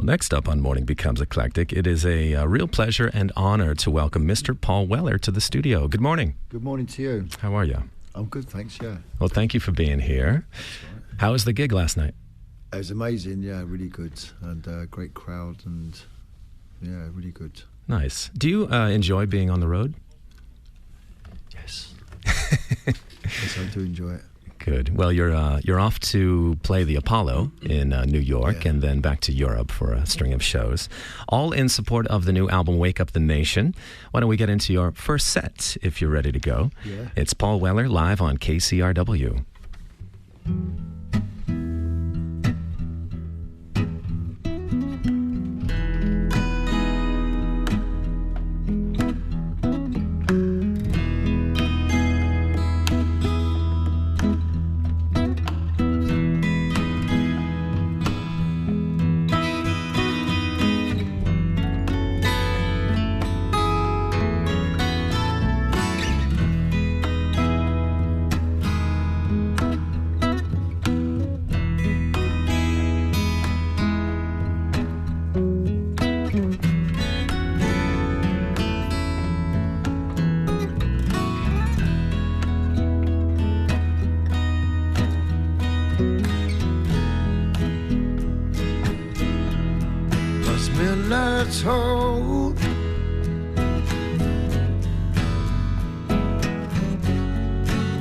next up on Morning Becomes Eclectic, it is a real pleasure and honor to welcome Mr. Paul Weller to the studio. Good morning. Good morning to you. How are you? I'm good, thanks, yeah. Well, thank you for being here. Right. How was the gig last night? It was amazing, yeah, really good. And great crowd and, yeah, really good. Nice. Do you enjoy being on the road? Yes. Yes, I do enjoy it. Good. Well, you're off to play the Apollo in New York, Yeah. and then back to Europe for a string of shows, all in support of the new album Wake Up the Nation. Why don't we get into your first set if you're ready to go? Yeah. It's Paul Weller live on KCRW. Midnight's hold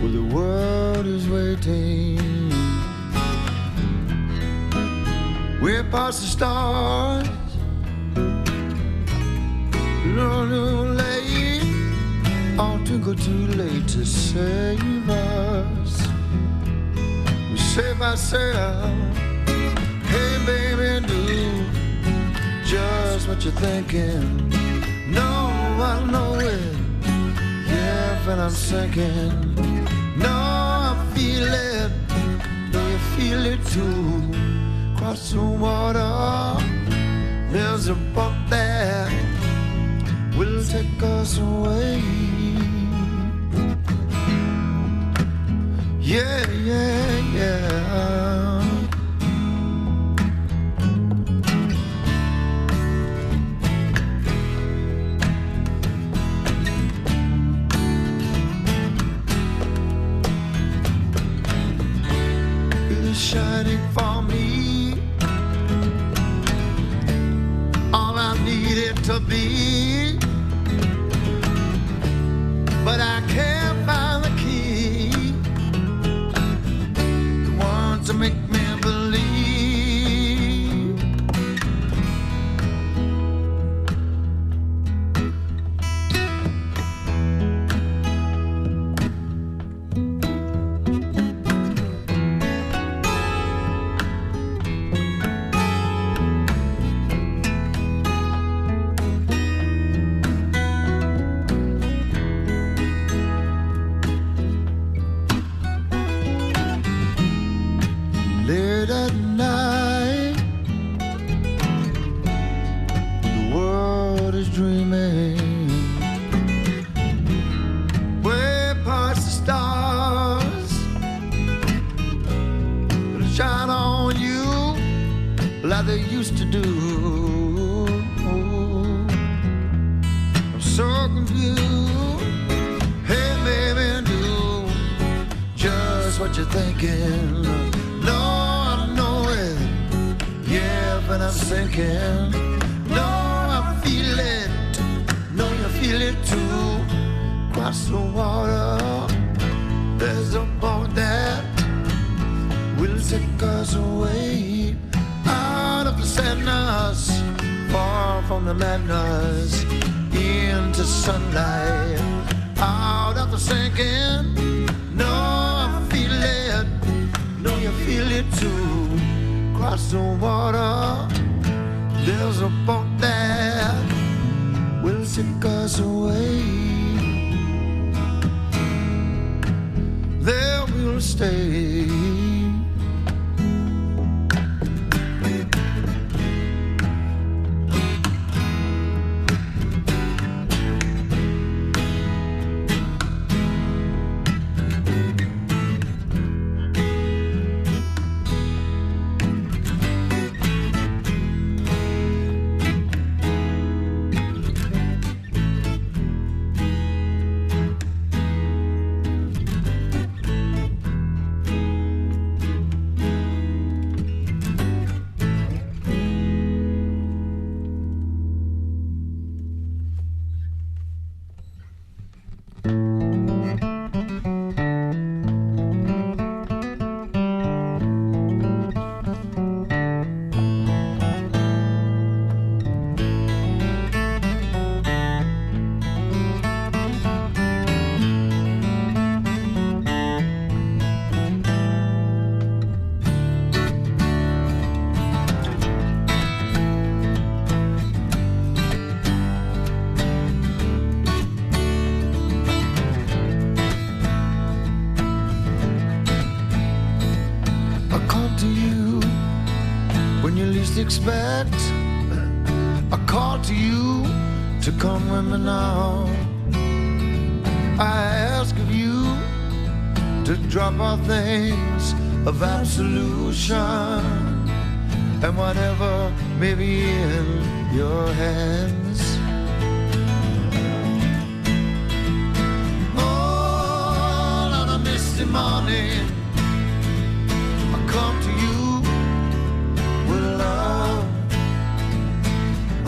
where the world is waiting, we're past the stars, too late, all twinkle too late to save us. We save ourselves. Hey baby, do just what you're thinking. No, I know it. Yeah, and I'm sinking. No, I feel it. No, you feel it too. Cross the water, there's a boat that will take us away. Yeah, yeah, yeah. Shining for me, all I needed to be, but I can't find the key, the one to make me believe. Late at night, the world is dreaming, way past the stars, it'll shine on you like they used to do. I'm so confused. Hey baby, do just what you're thinking. No, I know it. Yeah, but I'm sinking. No, I feel it. No, you feel it too. Cross the water, there's a boat that will take us away out of the sadness, far from the madness, into sunlight, out of the sinking. No, I feel it. No, you feel it too. Cross the water, there's a boat that will take us away. There we'll stay. expect a call to you to come with me now. I ask of you to drop our things of absolution and whatever may be in your hands. Oh, on a misty morning, I come to you with love.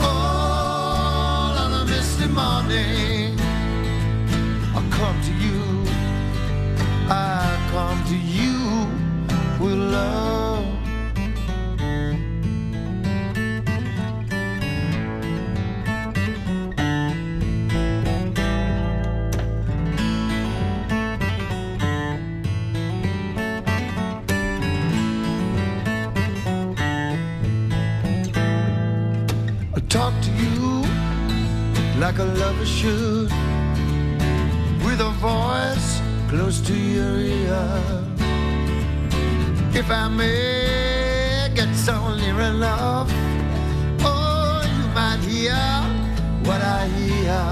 Oh, on a misty morning, I come to you. I come to you with love. I talk to you like a lover should, with a voice close to your ear. If I may get so near enough, oh, you might hear what I hear.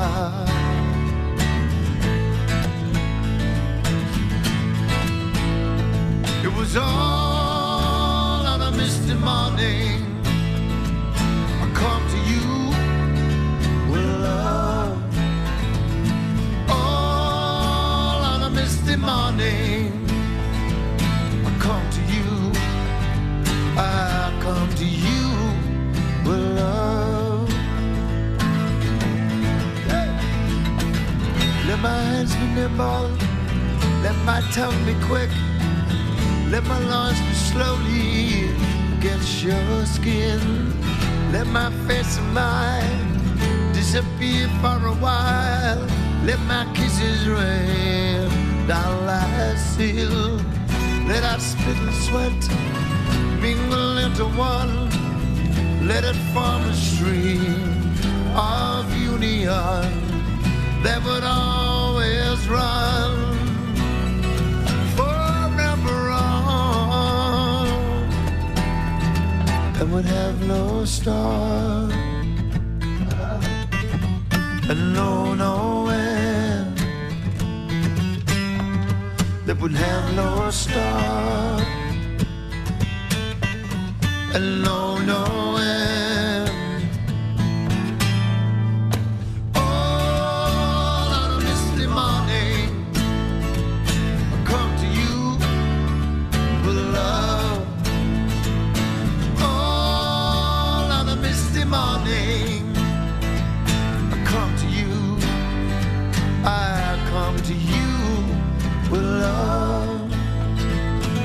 It was all on a misty morning. I come to you with love. Misty morning, I come to you, I come to you with love. Hey. Let my hands be nimble, let my tongue be quick, let my lungs be slowly against your skin. Let my face and mine disappear for a while. Let my kisses rain down like seal. Let our spit and sweat mingle into one. Let it form a stream of union that would always run forever on, and would have no start and no end, that would have no start and no end. All on a misty morning, I come to you with love. All on a misty morning, I come to you with love,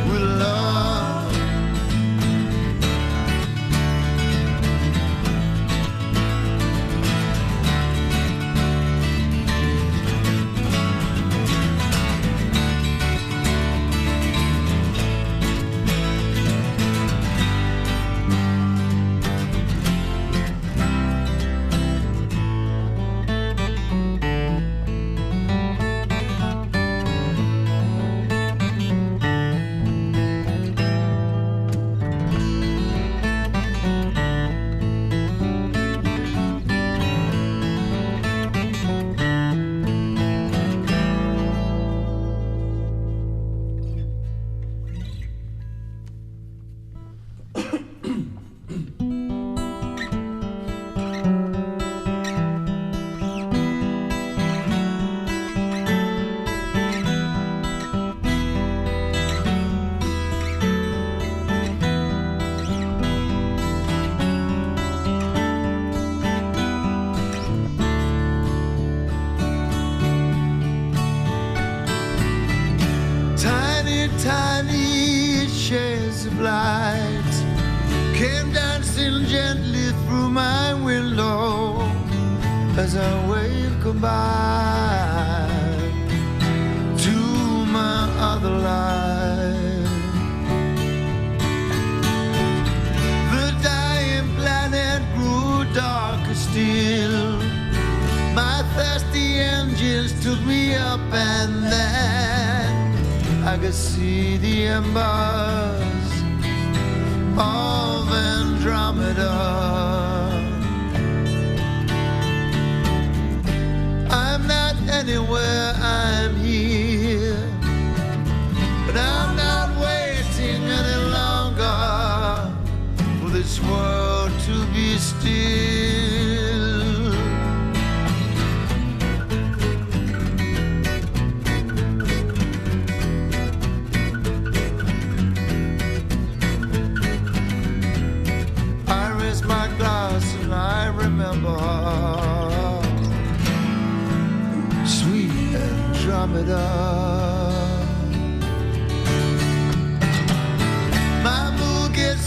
with love. Tiny shades of light came dancing gently through my window as I waved goodbye to my other life. The dying planet grew darker still. My thirsty engines took me up, and then I could see the embers of Andromeda. I'm not anywhere, I'm here, but I'm not waiting any longer for this world to be still. I raise my glass and I remember sweet Andromeda.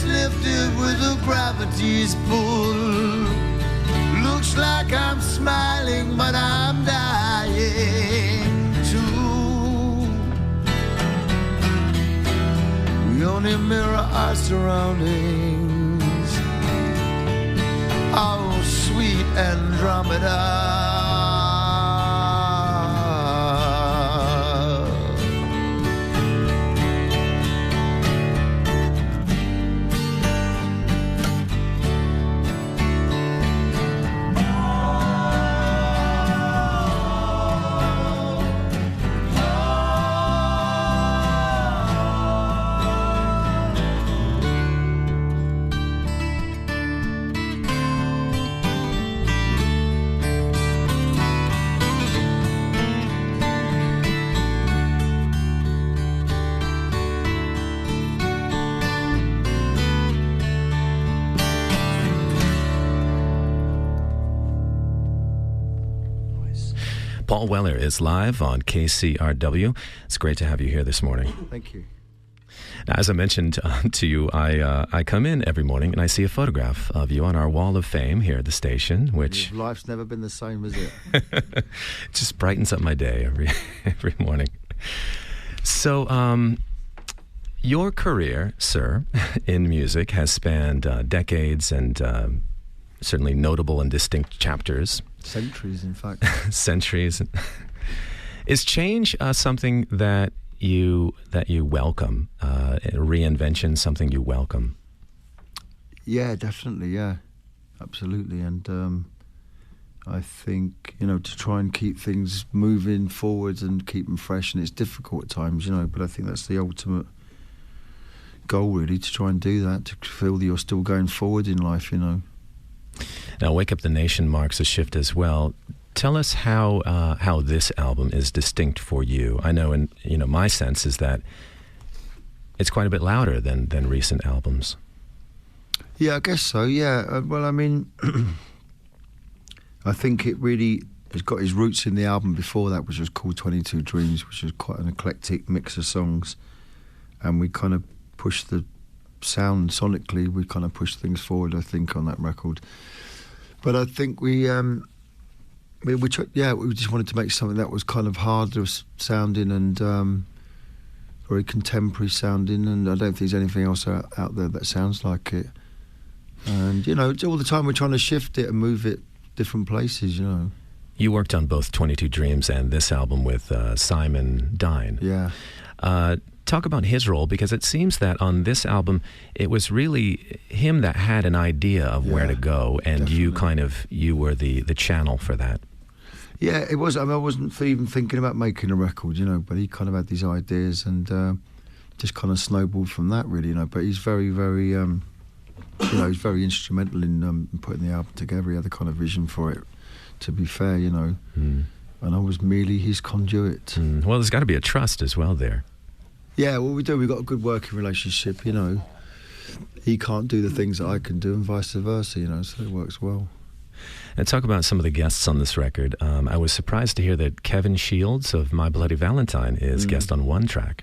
Lifted with the gravity's pull. Looks like I'm smiling, but I'm dying too. We only mirror our surroundings. Oh, sweet Andromeda. Paul Weller is live on KCRW. It's great to have you here this morning. Thank you. Now, as I mentioned to you, I come in every morning and I see a photograph of you on our wall of fame here at the station, which... Life's never been the same, is it? It just brightens up my day every morning. So, your career, sir, in music has spanned decades and certainly notable and distinct chapters. Centuries, in fact. Centuries. Is change something that you welcome? Reinvention something you welcome? Yeah, definitely. Yeah, absolutely. And I think to try and keep things moving forwards and keep them fresh, and it's difficult at times, but I think that's the ultimate goal, really, to try and do that, to feel that you're still going forward in life. Now, Wake Up the Nation marks a shift as well. Tell us how this album is distinct for you. I know, and my sense is that it's quite a bit louder than recent albums. Yeah, I guess so. Yeah. Well, I mean, I think it really has got its roots in the album before that, which was called 22 Dreams, which was quite an eclectic mix of songs, and we kind of pushed the sound sonically. We kind of pushed things forward, I think, on that record. But I think we just wanted to make something that was kind of harder sounding and very contemporary sounding, and I don't think there's anything else out there that sounds like it. And all the time we're trying to shift it and move it different places. You worked on both 22 Dreams and this album with Simon Dine. Yeah. Talk about his role, because it seems that on this album it was really him that had an idea of where to go, and definitely. you were the channel for that. Yeah, it was. I mean, I wasn't even thinking about making a record, but he kind of had these ideas and just kind of snowballed from that, really, But he's very, very, he's very instrumental in putting the album together. He had the kind of vision for it, to be fair, And I was merely his conduit. Well, there's got to be a trust as well there. Yeah, well, we do. We've got a good working relationship, He can't do the things that I can do and vice versa, so it works well. And talk about some of the guests on this record. I was surprised to hear that Kevin Shields of My Bloody Valentine is guest on one track.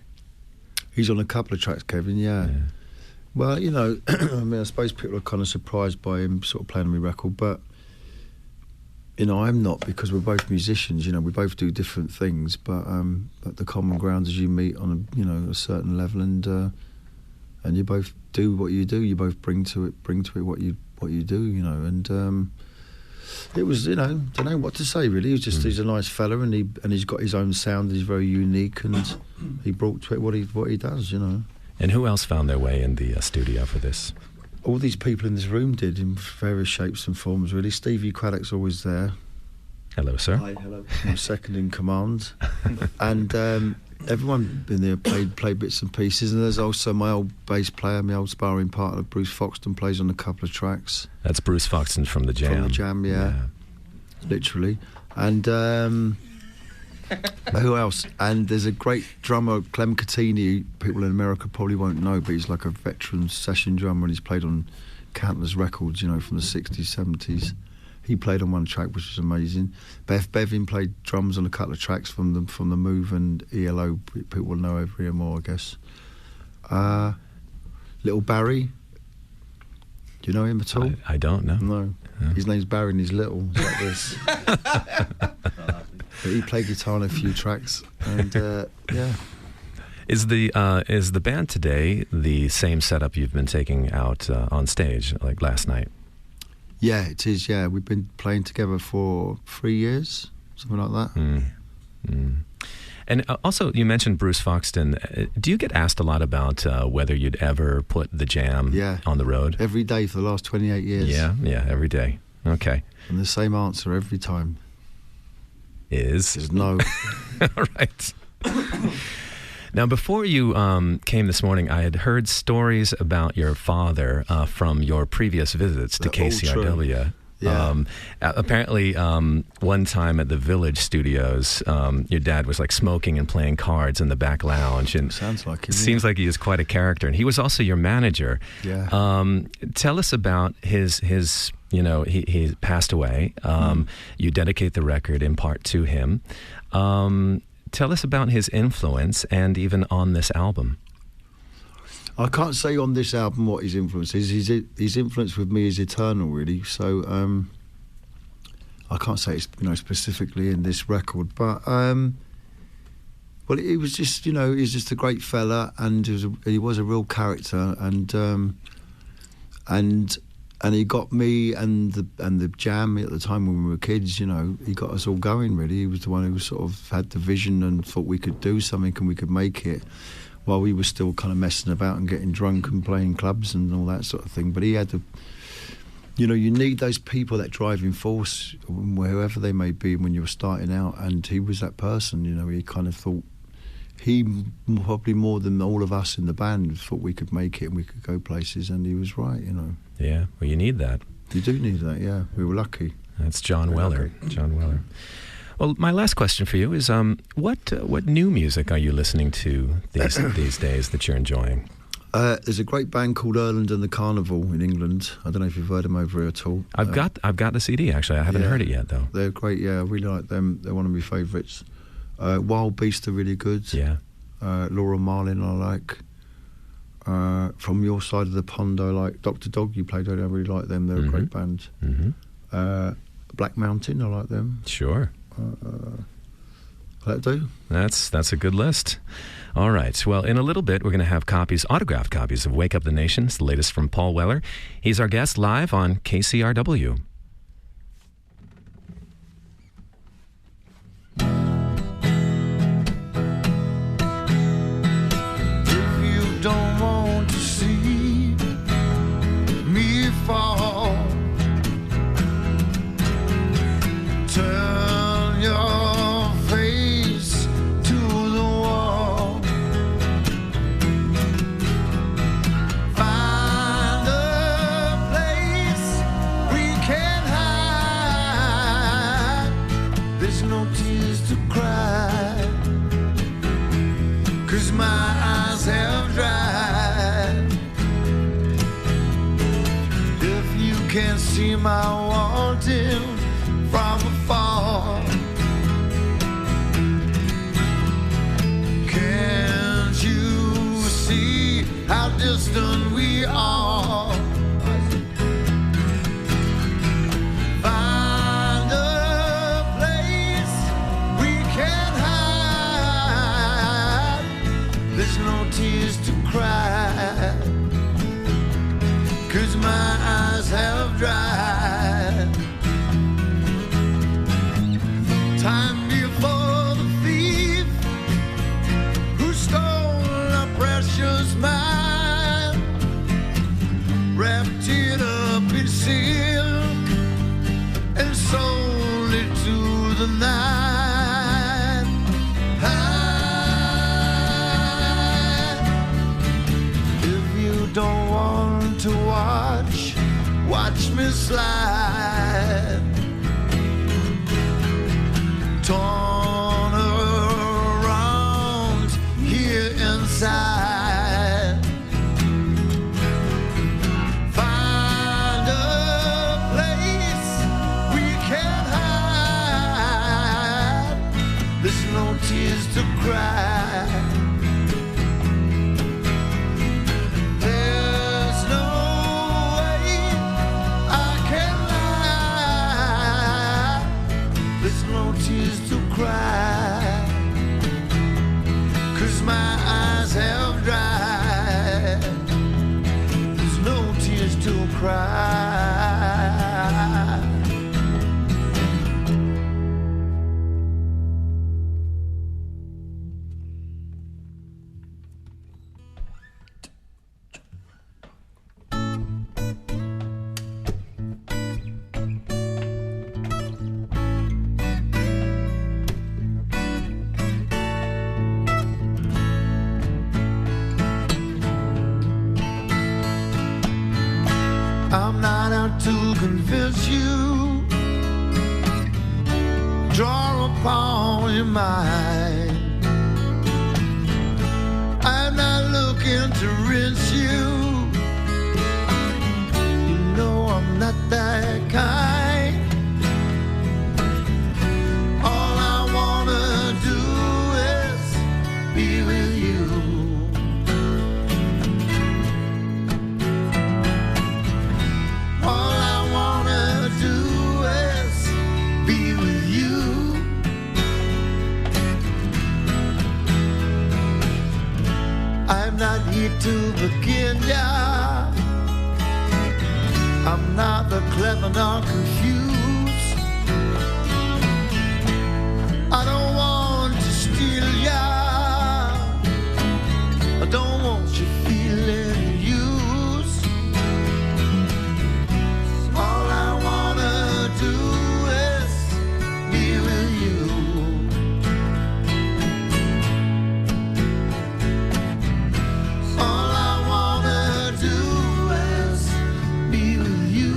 He's on a couple of tracks, Kevin, yeah. Well, I mean, I suppose people are kind of surprised by him sort of playing on my record, but, I'm not, because we're both musicians, we both do different things, but the common ground is you meet on a certain level, and you both do what you do. You both bring to it what you do, and it was, don't know what to say, really. He's a nice fella, and he's got his own sound. He's very unique, and he brought to it what he does, And who else found their way in the studio for this? All these people in this room did, in various shapes and forms, really. Stevie Craddock's always there. Hello, sir. Hi, hello. I'm second in command. And everyone in there played bits and pieces. And there's also my old bass player, my old sparring partner, Bruce Foxton, plays on a couple of tracks. That's Bruce Foxton from The Jam. From The Jam, yeah. Literally. And who else? And there's a great drummer, Clem Catini, people in America probably won't know, but he's like a veteran session drummer, and he's played on countless records, you know, from the 60s, 70s. He played on one track, which was amazing. Bevin played drums on a couple of tracks from the Move and ELO. People will know over here more, I guess. Little Barry. Do you know him at all? I don't know. No. His name's Barry and he's little. He's like this. But he played guitar on a few tracks, and yeah. Is the band today the same setup you've been taking out on stage, like last night? Yeah, it is, yeah. We've been playing together for 3 years, something like that. And also, you mentioned Bruce Foxton. Do you get asked a lot about whether you'd ever put The Jam on the road? Every day for the last 28 years. Yeah, every day. Okay. And the same answer every time. Is no. All right. Now, before you came this morning, I had heard stories about your father from your previous visits to KCRW. Yeah. Apparently, one time at the Village Studios, your dad was like smoking and playing cards in the back lounge, and sounds like him. Seems like he is quite a character, and he was also your manager. Yeah. Tell us about his. You know, he passed away. You dedicate the record in part to him. Tell us about his influence, and even on this album. I can't say on this album what his influence is. His influence with me is eternal, really. So I can't say it's, you know, specifically in this record, but well, he was just, you know, he's just a great fella, and he was a real character, and he got me and the Jam at the time when we were kids. You know, he got us all going. Really, he was the one who sort of had the vision and thought we could do something and we could make it, while we were still kind of messing about and getting drunk and playing clubs and all that sort of thing. But he had to, you know, you need those people, that driving force, wherever they may be, when you're starting out. And he was that person. You know, he kind of thought, he probably more than all of us in the band thought we could make it and we could go places, and he was right, you know. Yeah, well, you need that. You do need that, yeah. We were lucky. That's John Weller. John Weller. Well, my last question for you is, what new music are you listening to these days that you're enjoying? There's a great band called Erland and the Carnival in England. I don't know if you've heard them over here at all. I've got the CD, actually. I haven't heard it yet, though. They're great, yeah. I really like them. They're one of my favourites. Wild Beast are really good. Yeah. Laura Marlin I like. From your side of the pond I like. Dr. Dog you played earlier, I really like them. They're a great band. Black Mountain, I like them. Sure. That'll do. That's a good list. All right. Well, in a little bit, we're going to have autographed copies of Wake Up the Nation. It's the latest from Paul Weller. He's our guest live on KCRW. If you don't want to see me fall, turn your face to the wall. Find a place we can hide. There's no tears to cry, 'cause my eyes have dried. If you can't see my wanting from afar, can't you see how distant we are? Find a place we can hide. There's no tears to cry, 'cause my eyes have dried. Time before the thief who stole our precious mind. the night. If you don't want to watch me slide. Torn around here inside. Find a place we can hide. There's no tears to cry. There's no way I can lie. There's no tears to cry. 'Cause my eyes have dried. There's no tears to cry. I'm not out to convince you. Draw upon your mind. I'm not looking to rinse you. You know I'm not that kind. All I wanna do is be with you. All I wanna do is be with you. I'm not here to begin ya. I'm not the clever nor confused. I don't want to steal ya. I don't want you feeling used. All I wanna do is be with you. All I wanna do is be with you.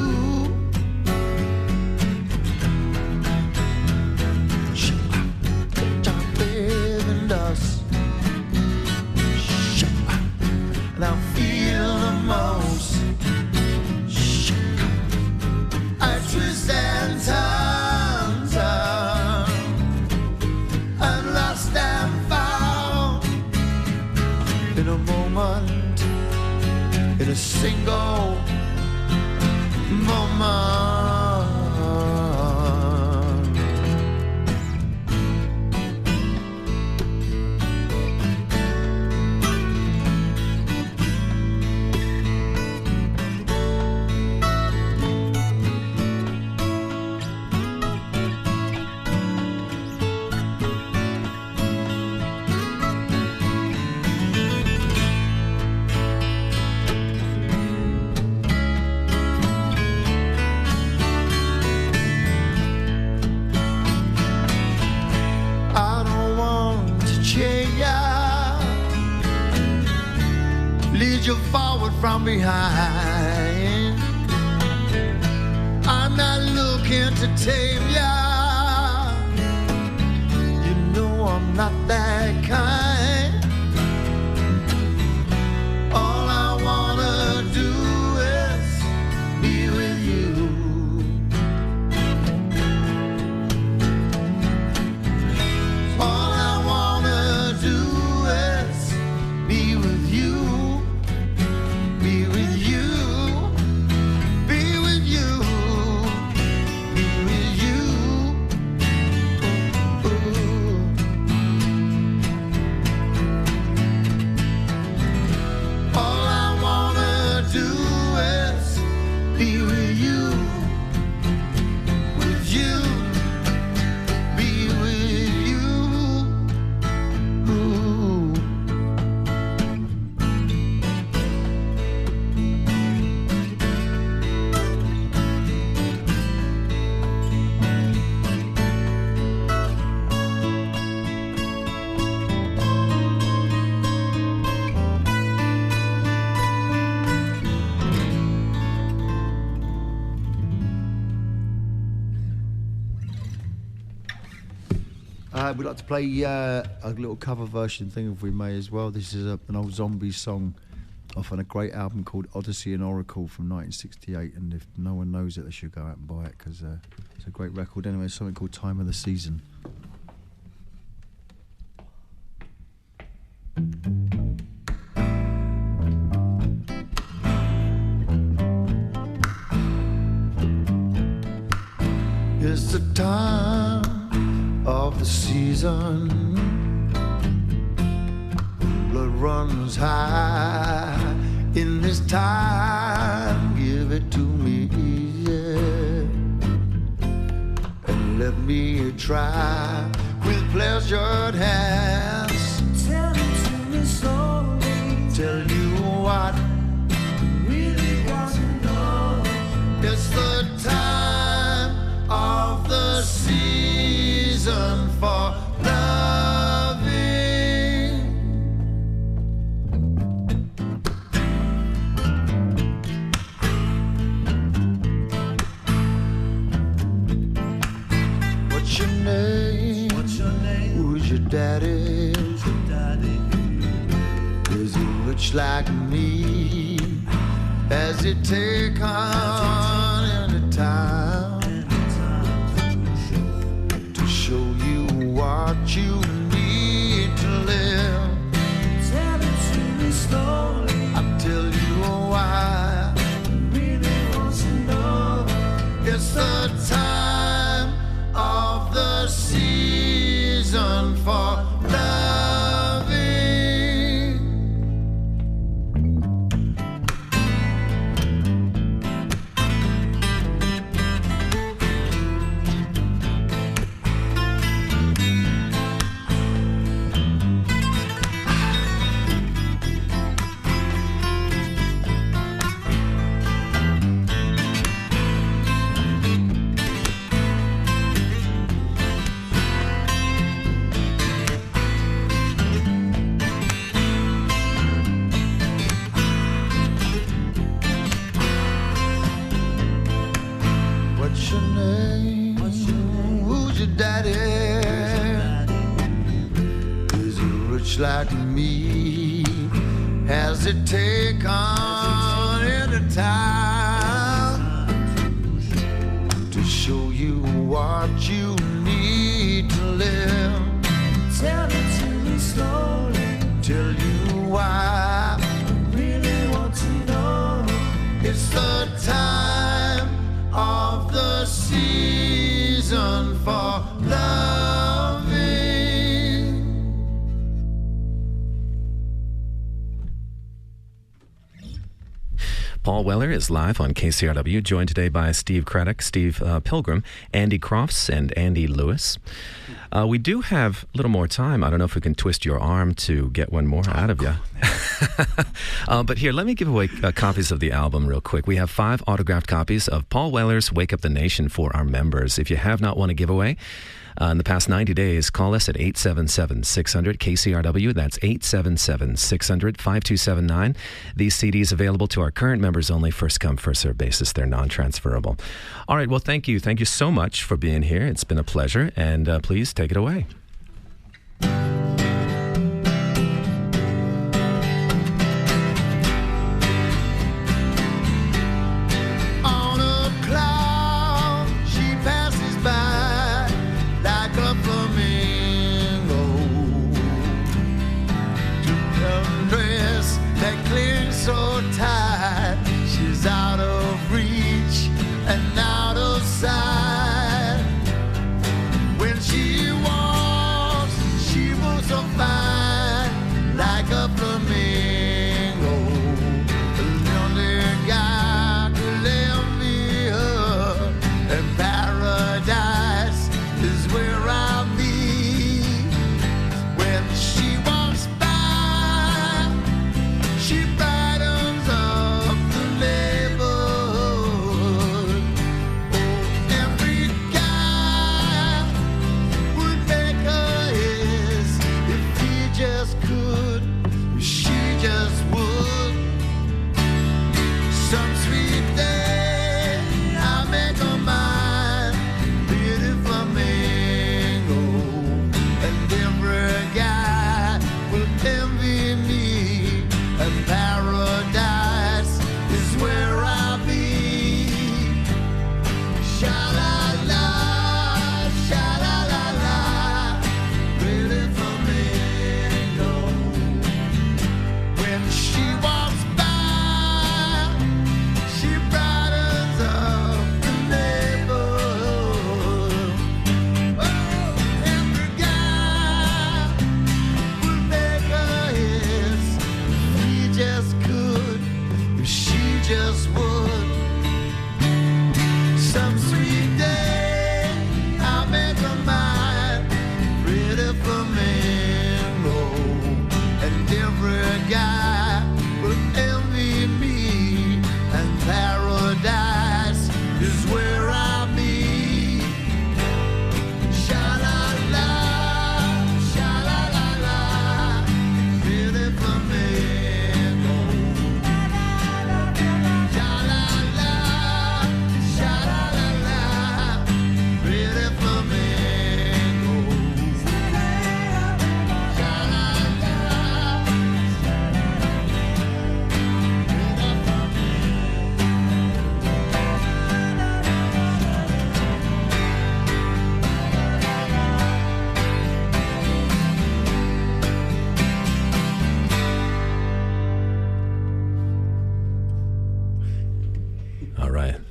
Living dust. And I feel the most. I twist and turn, and lost and found in a moment, in a single moment. I don't want to change ya, lead you forward from behind. I'm not looking to tame ya. You know I'm not that kind. All I wanna do is be with you. All I wanna do is be with you, be with you, be with you, be with you. Ooh, ooh. We'd like to play a little cover version thing, if we may, as well. This is an old zombie song off on a great album called Odyssey and Oracle from 1968, and if no one knows it, they should go out and buy it, because it's a great record. Anyway, it's something called Time of the Season. It's the time of the season, blood runs high in this time, give it to me, yeah, and let me try with pleasured hands. Tell it to me slowly, tell you what I really want to know. It's the time of the season for loving. What's your name? What's your name? Who's your daddy? Who's your daddy? Is he rich like me? Has he taken any time show you what you need to live? Tell it to me slowly, I'll tell you why I really want to know. It's the time of the season for loving. What's your name? Who's your daddy? Is he rich like me? Has it taken any time to show you what you need to live? Tell it to me slowly, tell you why I really want to know. It's the time of the season for loving. Paul Weller is live on KCRW, joined today by Steve Craddock, Steve Pilgrim, Andy Crofts, and Andy Lewis. We do have a little more time. I don't know if we can twist your arm to get one more out of you. But here, let me give away copies of the album real quick. We have 5 autographed copies of Paul Weller's Wake Up the Nation for our members. If you have not won a giveaway in the past 90 days, call us at 877-600-KCRW. That's 877-600-5279. These CDs available to our current members only, first come, first served basis. They're non-transferable. All right, well, thank you. Thank you so much for being here. It's been a pleasure, and please take it away. On a cloud, she passes by like a flamingo. To undress that clings so tight, she's out of reach and out of sight. When she walks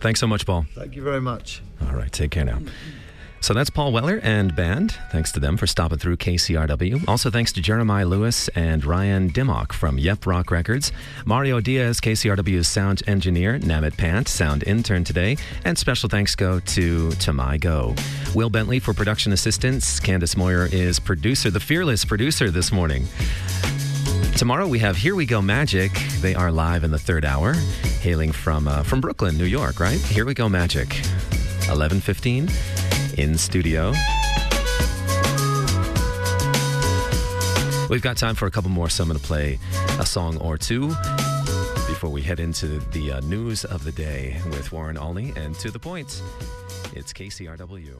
Thanks so much, Paul. Thank you very much. All right, take care now. So that's Paul Weller and band. Thanks to them for stopping through KCRW. Also thanks to Jeremiah Lewis and Ryan Dimmock from Yep Rock Records. Mario Diaz, KCRW's sound engineer. Namit Pant, sound intern today. And special thanks go to Tamai Go. Will Bentley for production assistance. Candace Moyer is producer, the fearless producer this morning. Tomorrow we have Here We Go Magic. They are live in the third hour, hailing from Brooklyn, New York, right? Here We Go Magic, 11:15 in studio. We've got time for a couple more, so I'm going to play a song or two before we head into the news of the day with Warren Olney. And to the point, it's KCRW.